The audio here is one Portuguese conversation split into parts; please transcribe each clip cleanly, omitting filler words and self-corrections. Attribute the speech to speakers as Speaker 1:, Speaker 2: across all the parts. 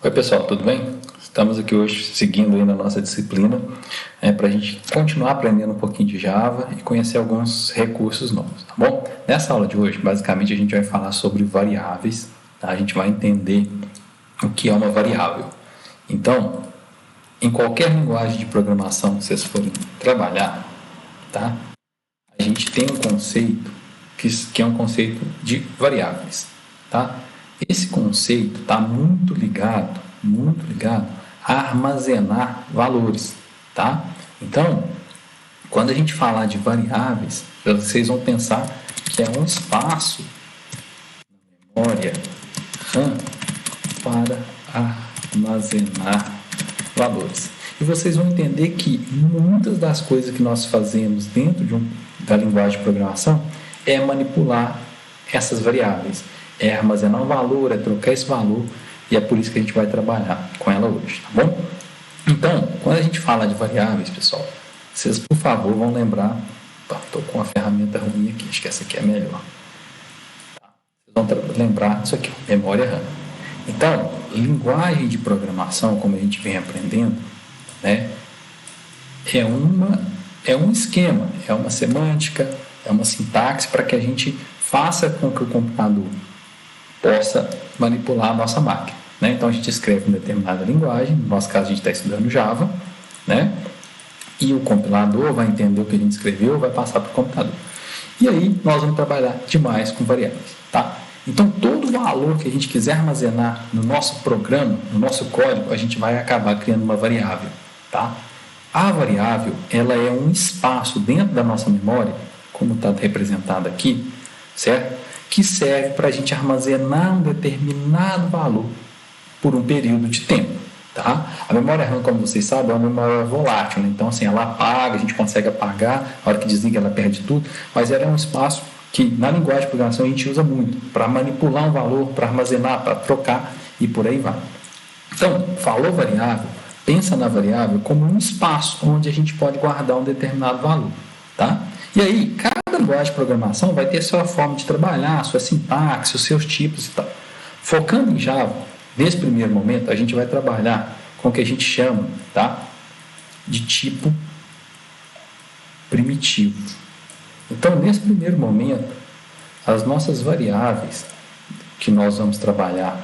Speaker 1: Oi pessoal, tudo bem? Estamos aqui hoje seguindo aí na nossa disciplina para a gente continuar aprendendo um pouquinho de Java e conhecer alguns recursos novos, tá bom? Nessa aula de hoje, basicamente a gente vai falar sobre variáveis, tá? A gente vai entender o que é uma variável. Então, em qualquer linguagem de programação que vocês forem trabalhar, tá? A gente tem um conceito que é um conceito de variáveis, tá? Esse conceito está muito ligado a armazenar valores, tá? Então, quando a gente falar de variáveis, vocês vão pensar que é um espaço na memória RAM para armazenar valores. E vocês vão entender que muitas das coisas que nós fazemos dentro da linguagem de programação é manipular essas variáveis. É armazenar um valor, é trocar esse valor, e é por isso que a gente vai trabalhar com ela hoje, tá bom? Então, quando a gente fala de variáveis, pessoal, vocês, por favor, vão lembrar... Estou com uma ferramenta ruim aqui, acho que essa aqui é melhor. Vocês vão lembrar disso aqui, memória RAM. Então, linguagem de programação, como a gente vem aprendendo, né, é um esquema, é uma semântica, é uma sintaxe para que a gente faça com que o computador possa manipular a nossa máquina, né? Então a gente escreve uma determinada linguagem, no nosso caso a gente está estudando Java, né? E o compilador vai entender o que a gente escreveu, vai passar para o computador. E aí nós vamos trabalhar demais com variáveis, tá? Então todo valor que a gente quiser armazenar no nosso programa, no nosso código, a gente vai acabar criando uma variável, tá? A variável, ela é um espaço dentro da nossa memória, como está representado aqui, certo? Que serve para a gente armazenar um determinado valor por um período de tempo, tá? A memória RAM, como vocês sabem, é uma memória volátil, né? Então, assim, ela apaga, a gente consegue apagar, a hora que desliga ela perde tudo, mas ela é um espaço que, na linguagem de programação, a gente usa muito para manipular um valor, para armazenar, para trocar e por aí vai. Então, falou variável, pensa na variável como um espaço onde a gente pode guardar um determinado valor, tá? E aí, cada linguagem de programação vai ter a sua forma de trabalhar, a sua sintaxe, os seus tipos e tal. Focando em Java, nesse primeiro momento, a gente vai trabalhar com o que a gente chama, tá, de tipo primitivo. Então, nesse primeiro momento, as nossas variáveis que nós vamos trabalhar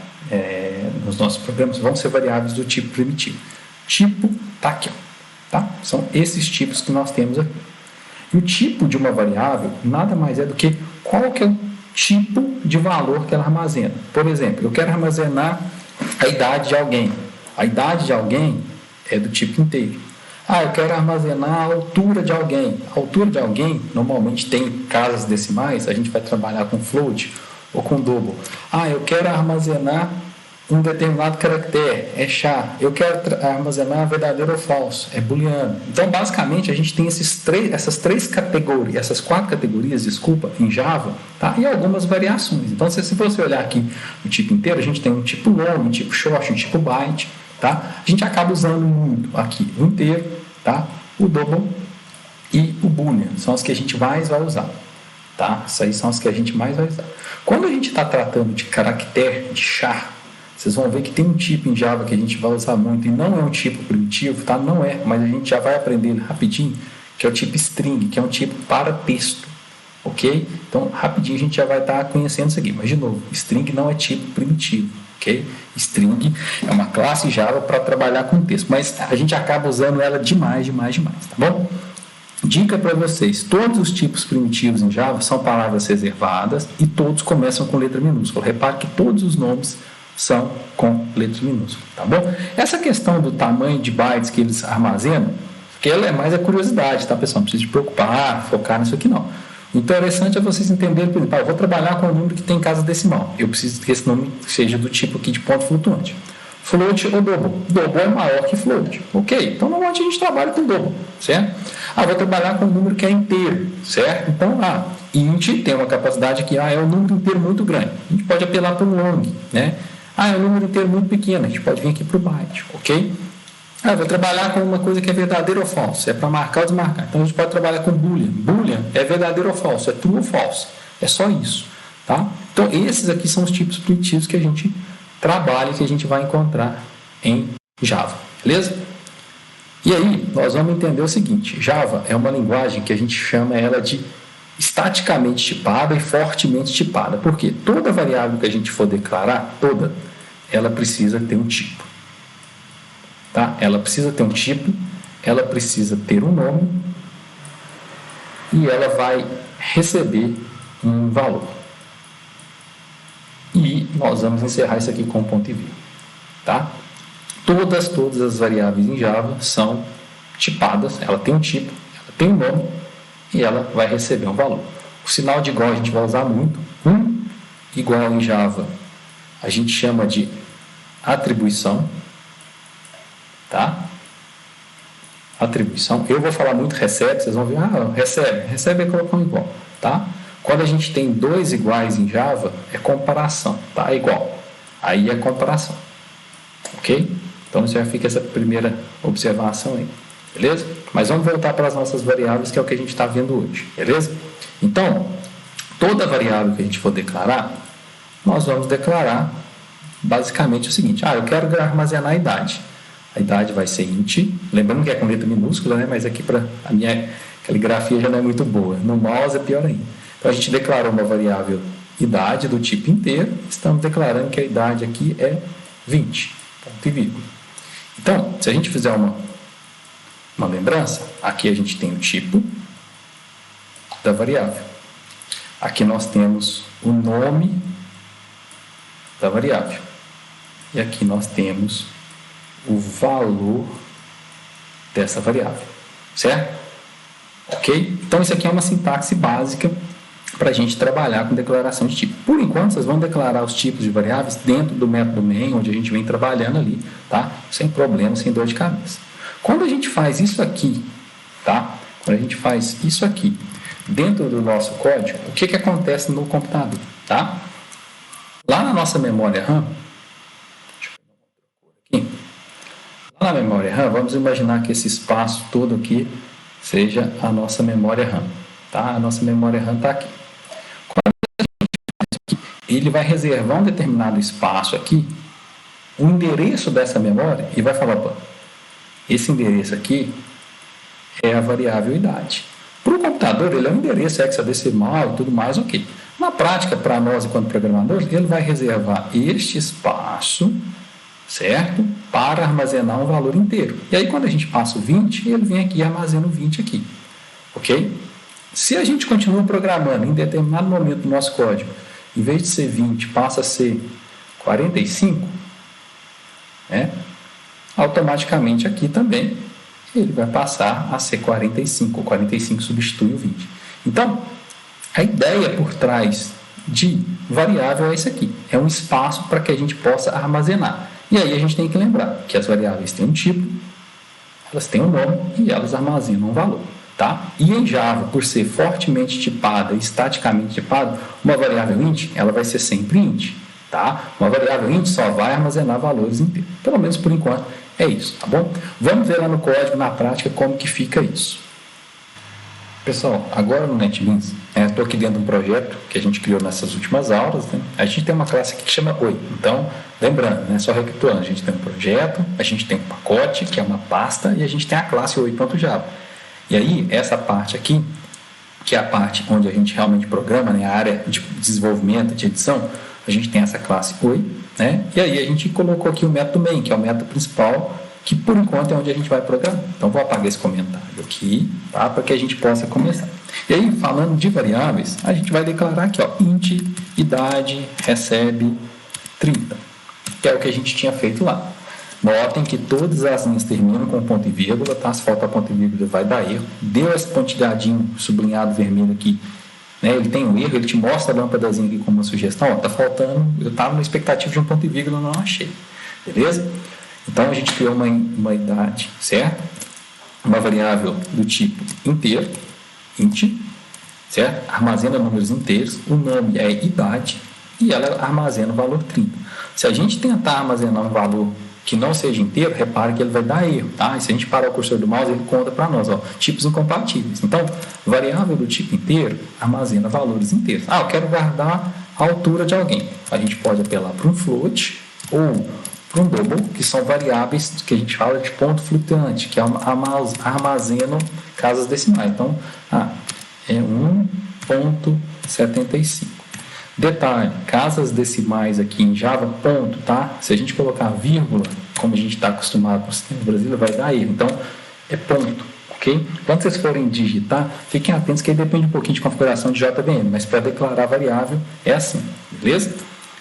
Speaker 1: nos nossos programas vão ser variáveis do tipo primitivo. Tipo está aqui, tá? São esses tipos que nós temos aqui. E o tipo de uma variável nada mais é do que qual que é o tipo de valor que ela armazena. Por exemplo, eu quero armazenar a idade de alguém. A idade de alguém é do tipo inteiro. Eu quero armazenar a altura de alguém. A altura de alguém, normalmente tem casas decimais, a gente vai trabalhar com float ou com double. Eu quero armazenar um determinado caractere, é char. Eu quero armazenar verdadeiro ou falso, é booleano. Então, basicamente, a gente tem essas três categorias, essas quatro categorias, em Java, tá? E algumas variações. Então, se você olhar aqui o tipo inteiro, a gente tem um tipo long, um tipo short, um tipo byte, tá? A gente acaba usando muito aqui o inteiro, tá? O double e o boolean, são as que a gente mais vai usar, tá? Isso aí são as que a gente mais vai usar. Quando a gente está tratando de caractere, de char, vocês vão ver que tem um tipo em Java que a gente vai usar muito e não é um tipo primitivo, tá? Não é, mas a gente já vai aprender ele rapidinho, que é o tipo string, que é um tipo para texto, ok? Então, rapidinho a gente já vai estar conhecendo isso aqui. Mas, de novo, string não é tipo primitivo, ok? String é uma classe Java para trabalhar com texto, mas a gente acaba usando ela demais, tá bom? Dica para vocês, todos os tipos primitivos em Java são palavras reservadas e todos começam com letra minúscula. Repare que todos os nomes são com letras minúsculas, tá bom? Essa questão do tamanho de bytes que eles armazenam, que ela é mais a curiosidade, tá, pessoal? Não precisa se preocupar, focar nisso aqui, não. O interessante é vocês entenderem, por exemplo, eu vou trabalhar com um número que tem casa decimal. Eu preciso que esse número seja do tipo aqui de ponto flutuante. Float ou double? Double é maior que float, ok? Então, normalmente a gente trabalha com double, certo? Vou trabalhar com um número que é inteiro, certo? Então, int tem uma capacidade que é um número inteiro muito grande. A gente pode apelar para um long, né? É um número inteiro muito pequeno, a gente pode vir aqui para o byte, ok? Vou trabalhar com uma coisa que é verdadeiro ou falso, é para marcar ou desmarcar. Então a gente pode trabalhar com boolean. Boolean é verdadeiro ou falso, é true ou falso. É só isso, tá? Então esses aqui são os tipos primitivos que a gente trabalha e que a gente vai encontrar em Java, beleza? E aí, nós vamos entender o seguinte: Java é uma linguagem que a gente chama ela de estaticamente tipada e fortemente tipada. Porque toda variável que a gente for declarar, ela precisa ter um tipo. Tá? Ela precisa ter um tipo, ela precisa ter um nome e ela vai receber um valor. E nós vamos encerrar isso aqui com um ponto e vírgula. Tá? Todas as variáveis em Java são tipadas, ela tem um tipo, ela tem um nome e ela vai receber um valor. O sinal de igual a gente vai usar muito. Igual em Java a gente chama de atribuição. Tá? Atribuição. Eu vou falar muito recebe, vocês vão ver, recebe é colocar um igual. Tá? Quando a gente tem dois iguais em Java, é comparação. Tá? Igual. Aí é comparação. Ok? Então, já fica essa primeira observação aí, beleza? Mas vamos voltar para as nossas variáveis, que é o que a gente está vendo hoje, beleza? Então, toda variável que a gente for declarar, nós vamos declarar basicamente o seguinte: eu quero armazenar a idade. A idade vai ser int, lembrando que é com letra minúscula, né? Mas aqui a minha caligrafia já não é muito boa. No mouse é pior ainda. Então, a gente declarou uma variável idade do tipo inteiro, estamos declarando que a idade aqui é 20, ponto e vírgula. Então, se a gente fizer uma lembrança, aqui a gente tem o tipo da variável. Aqui nós temos o nome da variável. E aqui nós temos o valor dessa variável. Certo? Ok? Então, isso aqui é uma sintaxe básica para a gente trabalhar com declaração de tipo. Por enquanto, vocês vão declarar os tipos de variáveis dentro do método main, onde a gente vem trabalhando ali, tá? Sem problema, sem dor de cabeça. Quando a gente faz isso aqui, tá? Quando a gente faz isso aqui dentro do nosso código, o que acontece no computador, tá? Lá na nossa memória RAM, deixa eu pegar uma outra cor aqui. Lá na memória RAM, vamos imaginar que esse espaço todo aqui seja a nossa memória RAM, tá? A nossa memória RAM está aqui. Ele vai reservar um determinado espaço aqui, o endereço dessa memória, e vai falar, esse endereço aqui é a variável idade. Para o computador, ele é um endereço hexadecimal e tudo mais, ok. Na prática, para nós, enquanto programadores, ele vai reservar este espaço, certo? Para armazenar um valor inteiro. E aí, quando a gente passa o 20, ele vem aqui e armazena o 20 aqui, ok? Se a gente continua programando em determinado momento do nosso código, em vez de ser 20, passa a ser 45, né? Automaticamente aqui também ele vai passar a ser 45. O 45 substitui o 20. Então, a ideia por trás de variável é isso aqui. É um espaço para que a gente possa armazenar. E aí a gente tem que lembrar que as variáveis têm um tipo, elas têm um nome e elas armazenam um valor. Tá? E em Java, por ser fortemente tipada e estaticamente tipada, uma variável int, ela vai ser sempre int. Tá? Uma variável int só vai armazenar valores inteiros. Pelo menos por enquanto é isso, tá bom? Vamos ver lá no código, na prática, como que fica isso. Pessoal, agora no NetBeans, estou aqui dentro de um projeto que a gente criou nessas últimas aulas, né? A gente tem uma classe aqui que chama Oi. Então, lembrando, né, só recapitulando, a gente tem um projeto, a gente tem um pacote, que é uma pasta, e a gente tem a classe Oi.java. E aí, essa parte aqui, que é a parte onde a gente realmente programa, né, a área de desenvolvimento, de edição, a gente tem essa classe Oi, né? E aí a gente colocou aqui o método main, que é o método principal, que por enquanto é onde a gente vai programar. Então, vou apagar esse comentário aqui, tá? Para que a gente possa começar. E aí, falando de variáveis, a gente vai declarar aqui, ó, int idade recebe 30, que é o que a gente tinha feito lá. Notem que todas as linhas terminam com ponto e vírgula, tá? Se faltar ponto e vírgula vai dar erro. Deu esse pontilhadinho sublinhado vermelho aqui, né? Ele tem um erro, ele te mostra a lâmpadazinha aqui como uma sugestão, ó, tá faltando, eu estava na expectativa de um ponto e vírgula, não achei, beleza? Então a gente criou uma idade, certo? Uma variável do tipo inteiro, int, certo? Armazena números inteiros, o nome é idade e ela armazena o valor 30. Se a gente tentar armazenar um valor que não seja inteiro, repare que ele vai dar erro, tá? E se a gente parar o cursor do mouse, ele conta para nós, ó, tipos incompatíveis. Então, variável do tipo inteiro armazena valores inteiros. Eu quero guardar a altura de alguém. A gente pode apelar para um float ou para um double, que são variáveis que a gente fala de ponto flutuante, que armazenam casas decimais. Então, é 1.75. Detalhe, casas decimais aqui em Java, ponto, tá? Se a gente colocar vírgula, como a gente está acostumado com o sistema brasileiro, vai dar erro. Então, é ponto, ok? Quando vocês forem digitar, fiquem atentos que aí depende um pouquinho de configuração de JVM, mas para declarar a variável é assim, beleza?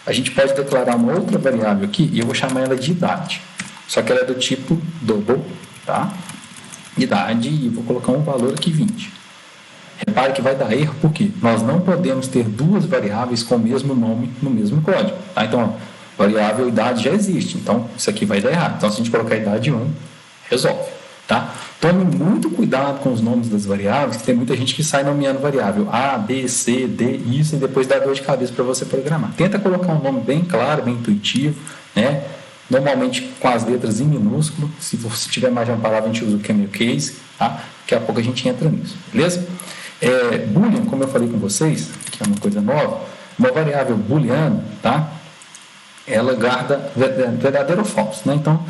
Speaker 1: A gente pode declarar uma outra variável aqui e eu vou chamar ela de idade. Só que ela é do tipo double, tá? Idade, e vou colocar um valor aqui 20. Repare que vai dar erro porque nós não podemos ter duas variáveis com o mesmo nome no mesmo código. Tá? Então, variável idade já existe, então isso aqui vai dar errado. Então, se a gente colocar idade 1, resolve. Tá? Tome muito cuidado com os nomes das variáveis, que tem muita gente que sai nomeando variável A, B, C, D, isso, e depois dá dor de cabeça para você programar. Tenta colocar um nome bem claro, bem intuitivo, né? Normalmente com as letras em minúsculo. Se você tiver mais de uma palavra, a gente usa o camel case, tá? Daqui a pouco a gente entra nisso, beleza? Boolean, como eu falei com vocês, que é uma coisa nova, uma variável booleana, tá? Ela guarda verdadeiro ou falso, né? Então,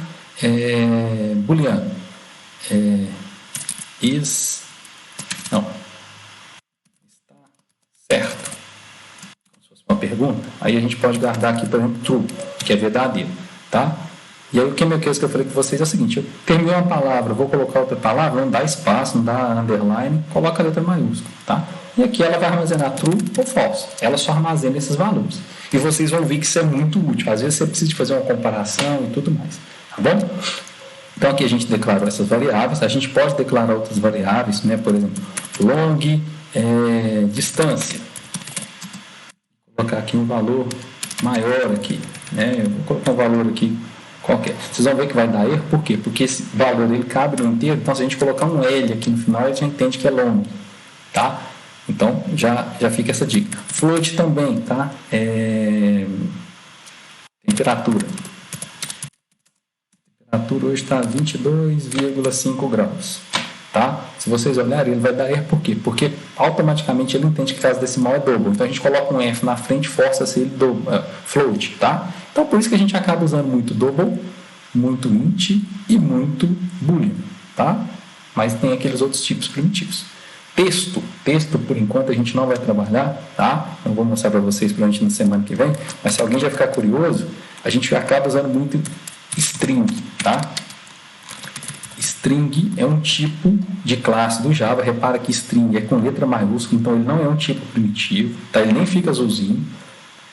Speaker 1: booleano está certo. Se fosse uma pergunta, aí a gente pode guardar aqui, por exemplo, true, que é verdadeiro, tá? E aí o camel case que eu falei com vocês é o seguinte: eu terminei uma palavra, vou colocar outra palavra, não dá espaço, não dá underline, coloca a letra maiúscula, tá? E aqui ela vai armazenar true ou false. Ela só armazena esses valores. E vocês vão ver que isso é muito útil. Às vezes você precisa de fazer uma comparação e tudo mais, tá bom? Então aqui a gente declarou essas variáveis. A gente pode declarar outras variáveis, né? Por exemplo, long, distância. Vou colocar aqui um valor maior aqui, né? Eu vou colocar um valor aqui qualquer. Vocês vão ver que vai dar erro, por quê? Porque esse valor ele cabe no inteiro, então se a gente colocar um L aqui no final, a gente entende que é long, tá? Então, já fica essa dica. Float também, tá? Temperatura. A temperatura hoje está 22,5 graus, tá? Se vocês olharem, ele vai dar erro, por quê? Porque automaticamente ele entende que casa decimal é double, então a gente coloca um F na frente, força-se ele float, tá? Então, por isso que a gente acaba usando muito double, muito int e muito boolean, tá? Mas tem aqueles outros tipos primitivos. Texto, por enquanto, a gente não vai trabalhar, tá? Eu vou mostrar para vocês durante na semana que vem, mas se alguém já ficar curioso, a gente acaba usando muito string, tá? String é um tipo de classe do Java. Repara que string é com letra maiúscula, então ele não é um tipo primitivo, tá? Ele nem fica azulzinho,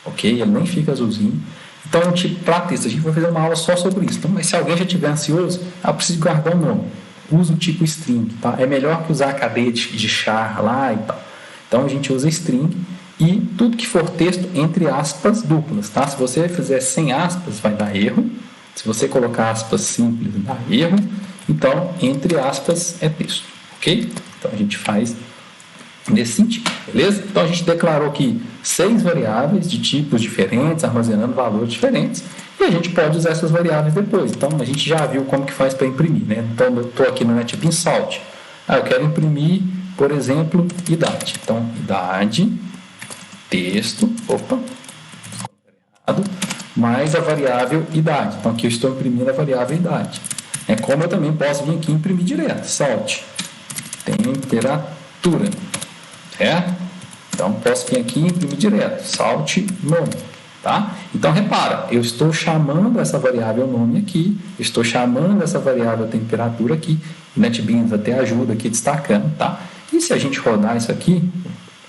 Speaker 1: ok? Ele nem fica azulzinho. Então é um tipo para texto. A gente vai fazer uma aula só sobre isso. Então, mas se alguém já estiver ansioso, eu preciso guardar o nome. Usa o tipo string, tá? É melhor que usar a cadeia de char lá e tal. Então a gente usa string e tudo que for texto entre aspas duplas, tá? Se você fizer sem aspas, vai dar erro. Se você colocar aspas simples, dá erro. Então, entre aspas é texto, ok? Então a gente faz nesse sentido, beleza? Então a gente declarou aqui 6 variáveis de tipos diferentes, armazenando valores diferentes, e a gente pode usar essas variáveis depois. Então a gente já viu como que faz para imprimir, né? Então eu estou aqui no NetBeans Salt. Eu quero imprimir, por exemplo, idade. Então, idade, texto, mais a variável idade. Então aqui eu estou imprimindo a variável idade. Como eu também posso vir aqui e imprimir direto. Salt, temperatura, certo? Então posso vir aqui e imprimir direto. Salt nome, tá? Então repara, eu estou chamando essa variável nome aqui, estou chamando essa variável temperatura aqui. O NetBeans até ajuda aqui destacando, tá? E se a gente rodar isso aqui,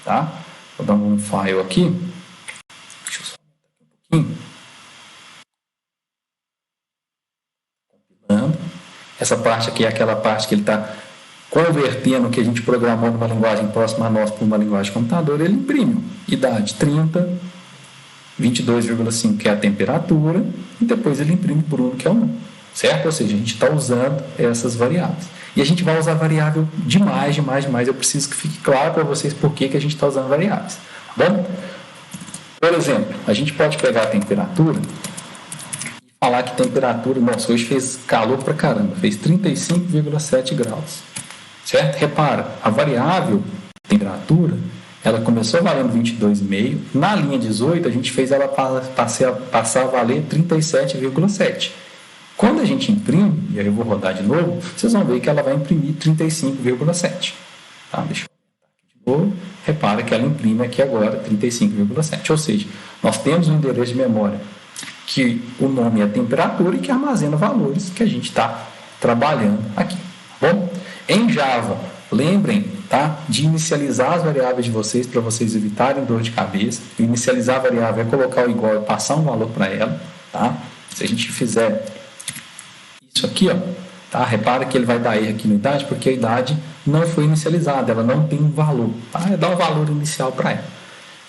Speaker 1: tá? Vou dar um file aqui. Deixa eu só aumentar aqui um pouquinho. Essa parte aqui é aquela parte que ele está convertendo o que a gente programou numa linguagem próxima a nós para uma linguagem de computador. Ele imprime idade 30, 22,5 que é a temperatura, e depois ele imprime por 1 que é o número, certo? Ou seja, a gente está usando essas variáveis. E a gente vai usar variável demais. Eu preciso que fique claro para vocês por que a gente está usando variáveis, tá bom? Por exemplo, a gente pode pegar a temperatura e falar que temperatura, nossa, hoje fez calor pra caramba, fez 35,7 graus, certo? Repara, a variável temperatura, ela começou valendo 22,5. Na linha 18, a gente fez ela passar a valer 37,7. Quando a gente imprime, e aí eu vou rodar de novo, vocês vão ver que ela vai imprimir 35,7. Tá? Deixa eu de novo. Repara que ela imprime aqui agora 35,7. Ou seja, nós temos um endereço de memória que o nome é temperatura e que armazena valores que a gente está trabalhando aqui. Tá bom? Em Java, lembrem, tá, de inicializar as variáveis de vocês para vocês evitarem dor de cabeça. Inicializar a variável é colocar o igual e passar um valor para ela. Tá? Se a gente fizer isso aqui, ó, tá? Repara que ele vai dar erro aqui na idade, porque a idade não foi inicializada, ela não tem um valor. Tá? Dá um valor inicial para ela.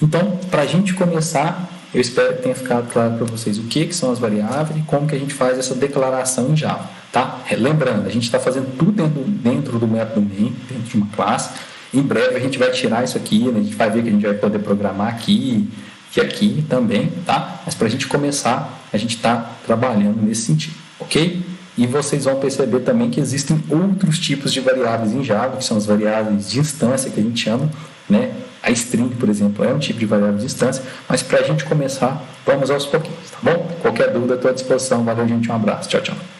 Speaker 1: Então, para a gente começar, eu espero que tenha ficado claro para vocês o que são as variáveis e como que a gente faz essa declaração em Java. Tá? Lembrando, a gente está fazendo tudo dentro do método main, dentro de uma classe. Em breve a gente vai tirar isso aqui, né? A gente vai ver que a gente vai poder programar aqui e aqui também, tá? Mas para a gente começar, a gente está trabalhando nesse sentido, ok? E vocês vão perceber também que existem outros tipos de variáveis em Java, que são as variáveis de instância, que a gente chama, né? A string, por exemplo, é um tipo de variável de instância, mas para a gente começar, vamos aos pouquinhos, tá bom? Qualquer dúvida, estou à disposição. Valeu, gente, um abraço. Tchau, tchau.